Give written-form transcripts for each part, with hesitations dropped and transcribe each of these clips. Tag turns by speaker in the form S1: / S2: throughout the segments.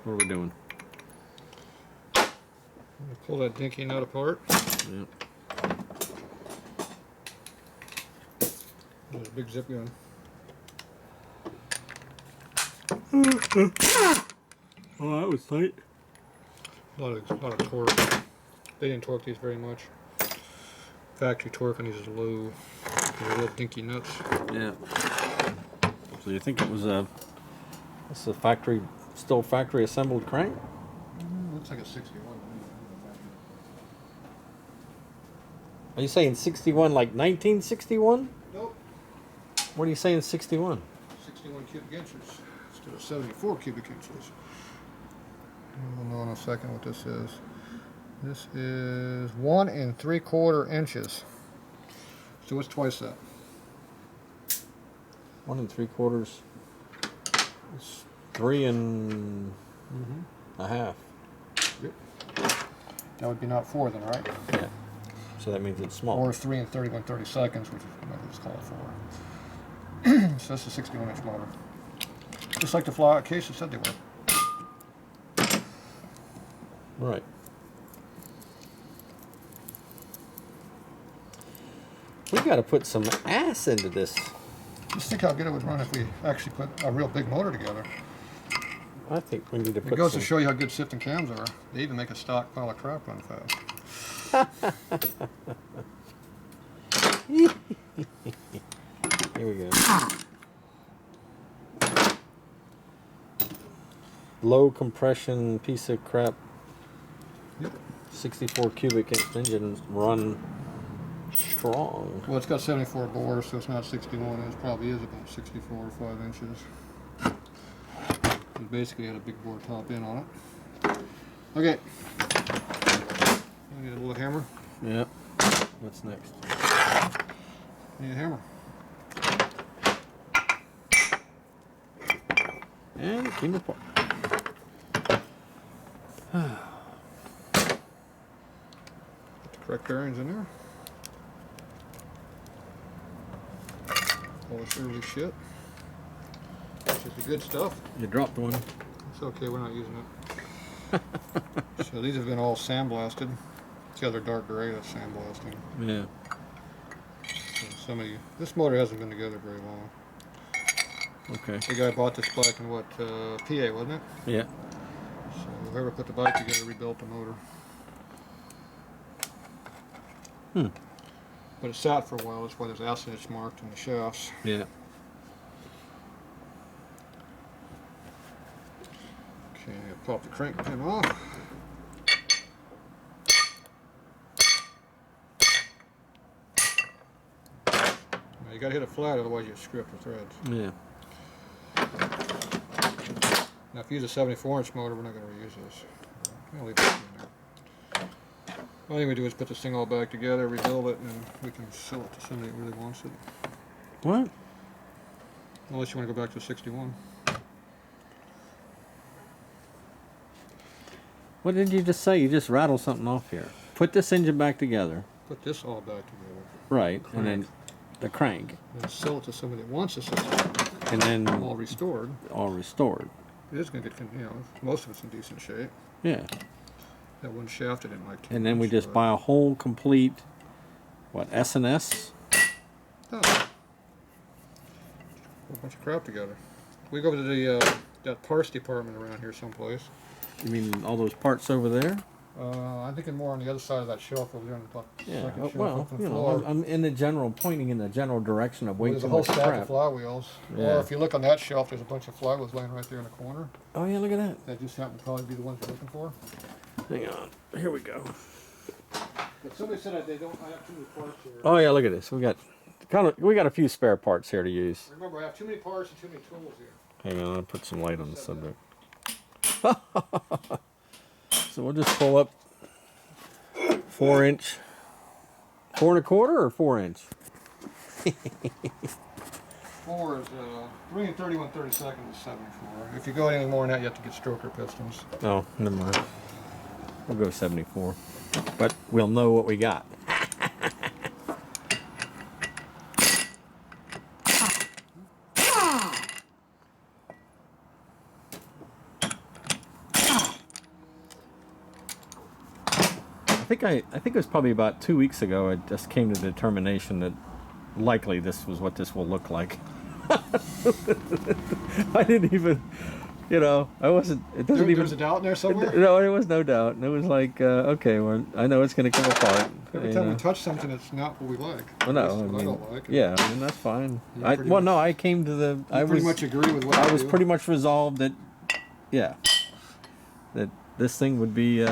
S1: What are we doing?
S2: Pull that dinky nut apart.
S1: Yep.
S2: There's a big zip gun.
S1: Oh, that was tight.
S2: A lot of torque. They didn't torque these very much. Factory torque on these is low. They're little dinky nuts.
S1: Yeah. So you think it was this is a factory, still factory assembled crank?
S2: Looks like a 61.
S1: Are you saying 61 like 1961?
S2: Nope.
S1: What are you saying 61?
S2: 61 cubic inches instead of 74 cubic inches. We'll know in a second what this is. This is 1 3/4 inches. So what's twice that?
S1: 1 3/4. It's 3 and a half.
S2: Yep. That would be not 4 then, right?
S1: Yeah. So that means it's small.
S2: Or 3 and 31/32, which is what it's called for. So that's a 61-inch motor. Just like the fly cases said they were.
S1: Right. We got to put some ass into this.
S2: Just think how good it would run if we actually put a real big motor together.
S1: I think we need to put
S2: It goes
S1: some...
S2: to show you how good sifting cams are. They even make a stock pile of crap run fast.
S1: Here we go. Low compression piece of crap.
S2: Yep.
S1: 64 cubic inch engine run strong.
S2: Well, it's got 74 bores, so it's not 61. It probably is about 64 or 5 inches. It basically had a big bore top in on it. Okay. I need a little hammer.
S1: Yep. What's next?
S2: Need a hammer.
S1: And it came apart.
S2: Put the correct bearings in there. All this early shit. This is the good stuff.
S1: You dropped one.
S2: It's okay, we're not using it. So these have been all sandblasted. See how they're dark gray, that's sandblasting.
S1: Yeah.
S2: So this motor hasn't been together very long.
S1: Okay.
S2: The guy bought this bike in what, PA, wasn't it?
S1: Yeah.
S2: So whoever put the bike together rebuilt the motor. But it sat for a while, that's why there's acid marked in the shafts.
S1: Yeah.
S2: Okay, pop the crank pin off. Now you gotta hit it flat, otherwise you screw up the threads.
S1: Yeah.
S2: Now if you use a 74-inch motor, we're not gonna reuse this. I'll leave it in there. All thing we do is put this thing all back together, rebuild it, and then we can sell it to somebody that really wants it.
S1: What?
S2: Unless you want to go back to 61.
S1: What did you just say? You just rattled something off here. Put this engine back together.
S2: Put this all back together.
S1: Right. And then the crank.
S2: And then sell it to somebody that wants a 61.
S1: And then
S2: All restored.
S1: all restored.
S2: It is going to get, most of it's in decent shape.
S1: Yeah.
S2: That one shaft I didn't like too
S1: And then we
S2: much,
S1: just
S2: but-
S1: buy a whole complete, what, S&S?
S2: Oh. A whole bunch of crap together. We go to the that parts department around here someplace.
S1: You mean all those parts over there?
S2: I'm thinking more on the other side of that shelf over there on the
S1: Yeah.
S2: second shelf
S1: Well,
S2: up on the
S1: you know,
S2: floor.
S1: I'm in the general, pointing in the general direction of way
S2: There's
S1: too
S2: a whole
S1: much
S2: stack
S1: crap.
S2: of flywheels.
S1: Yeah.
S2: Or if you look on that shelf, there's a bunch of flywheels laying right there in the corner.
S1: Oh yeah, look at that.
S2: That just happen to probably be the ones you're looking for.
S1: Hang on. Here we go.
S2: But somebody said that they don't have too many parts here.
S1: Oh yeah, look at this. We got a few spare parts here to use.
S2: Remember, I have too many parts and too many tools here.
S1: Hang on, I'll put some light on the subject. So we'll just pull up 4 inch, 4 1/4 or 4 inch?
S2: 4 is 3 and 31/32 is 74. If you go any more than that, you have to get stroker pistons.
S1: Oh, never mind. We'll go 74, but we'll know what we got. think it was probably about 2 weeks ago. I just came to the determination that likely this was what this will look like. I didn't even, I wasn't. It doesn't even.
S2: There's a doubt in there somewhere.
S1: No, there was no doubt. It was like, okay, well, I know it's going to come apart.
S2: Every time we touch something, it's not what we like.
S1: Well, no,
S2: That's
S1: I
S2: what
S1: mean,
S2: don't like.
S1: yeah, I mean that's fine.
S2: You
S1: I
S2: pretty much-
S1: no, I came to the. I
S2: pretty
S1: was
S2: much agree with what
S1: I
S2: I
S1: was
S2: do.
S1: pretty much resolved that, yeah, that this thing would be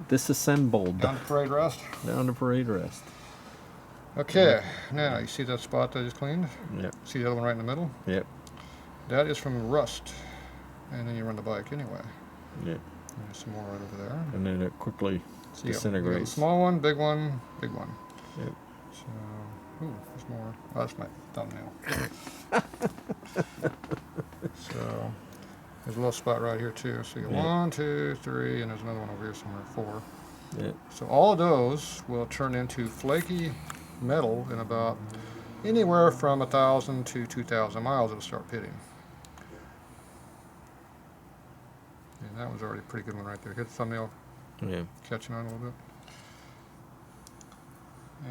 S1: disassembled
S2: Down to parade rest.
S1: down to parade rest.
S2: Okay, now you see that spot that I just cleaned?
S1: Yep,
S2: See the other one right in the middle?
S1: yep,
S2: That is from rust. And then you run the bike anyway.
S1: yep.
S2: There's some more right over there.
S1: And then it quickly
S2: So you got a
S1: disintegrates.
S2: small one, big one, big one.
S1: Yep.
S2: So, ooh, there's more. Oh, that's my thumbnail. So, there's a little spot right here too. So you got
S1: Yeah.
S2: 1, 2, 3, and there's another one over here somewhere, 4.
S1: Yep.
S2: So all of those will turn into flaky metal in about anywhere from 1,000 to 2,000 miles. It'll start pitting. And that was already a pretty good one right there. Hit the thumbnail,
S1: Yeah.
S2: catching on a little bit.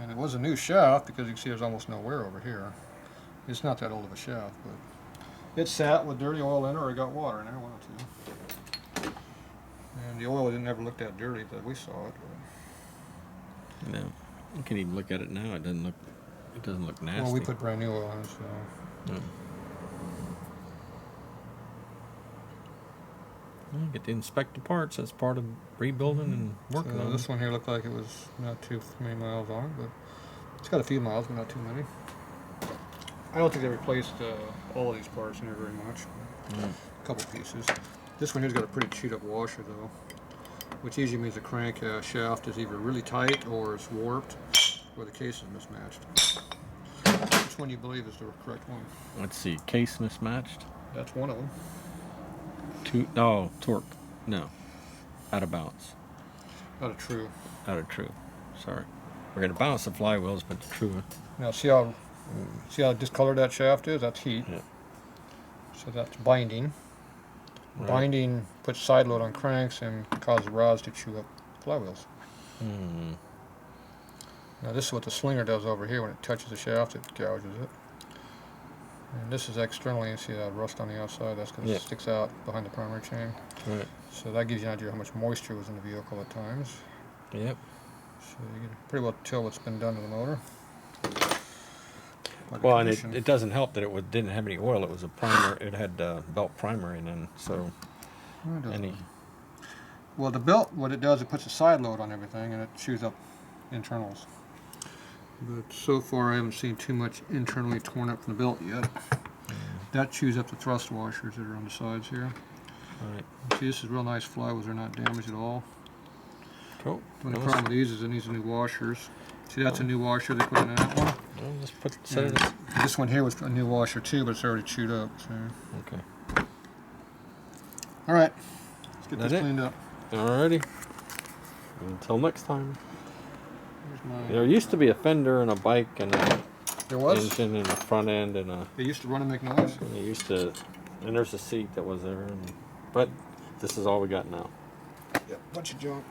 S2: And it was a new shaft because you can see there's almost no wear over here. It's not that old of a shaft, but it sat with dirty oil in it or it got water in there, one or two. And the oil didn't ever look that dirty that we saw it. But,
S1: No, you can even look at it now. It doesn't look. It doesn't look nasty.
S2: well, we put brand new oil in, so.
S1: Yeah. You get to inspect the parts. That's part of rebuilding and working
S2: So
S1: on
S2: this
S1: it.
S2: one here looked like it was not too many miles on, but it's got a few miles, but not too many. I don't think they replaced all of these parts in there very much.
S1: Yeah.
S2: A couple pieces. This one here's got a pretty chewed up washer though, which usually means the crank shaft is either really tight or it's warped, or the case is mismatched. Which one you believe is the correct one?
S1: Let's see. Case mismatched.
S2: That's one of them.
S1: Torque. No. Out of balance.
S2: Not a true.
S1: Out of true. Sorry. We're gonna balance the flywheels, but the true.
S2: Now see how discolored that shaft is? That's heat.
S1: Yeah.
S2: So that's binding.
S1: Right.
S2: Binding puts side load on cranks and causes rods to chew up flywheels.
S1: Hmm.
S2: Now this is what the slinger does over here. When it touches the shaft, it gouges it. And this is externally. You see that rust on the outside? That's because
S1: Yeah.
S2: it sticks out behind the primary chain.
S1: Right.
S2: So that gives you an idea how much moisture was in the vehicle at times.
S1: Yep.
S2: So you can pretty well tell what's been done to the motor. By the
S1: Well, and
S2: condition.
S1: it doesn't help that didn't have any oil. It was a primer. It had belt primer in it, so
S2: Well, it doesn't.
S1: any.
S2: Well, the belt, what it does, it puts a side load on everything and it chews up internals. But so far I haven't seen too much internally torn up from the belt yet. That chews up the thrust washers that are on the sides here.
S1: Right.
S2: See, this is real nice flywheels, they're not damaged at all.
S1: Cool.
S2: The only
S1: Well,
S2: problem with these is it needs new washers. See, that's a new washer they put in that one.
S1: well, just set it.
S2: And this one here was a new washer too, but it's already chewed up. So.
S1: Okay.
S2: All right, let's get
S1: That
S2: this
S1: it?
S2: cleaned up.
S1: Alrighty. Until next time.
S2: Here's my,
S1: There used to be a fender and a bike and a
S2: there was.
S1: engine and a front end and
S2: They used to run and make noise.
S1: and there's a seat that was there, but this is all we got now.
S2: Yep, bunch of junk.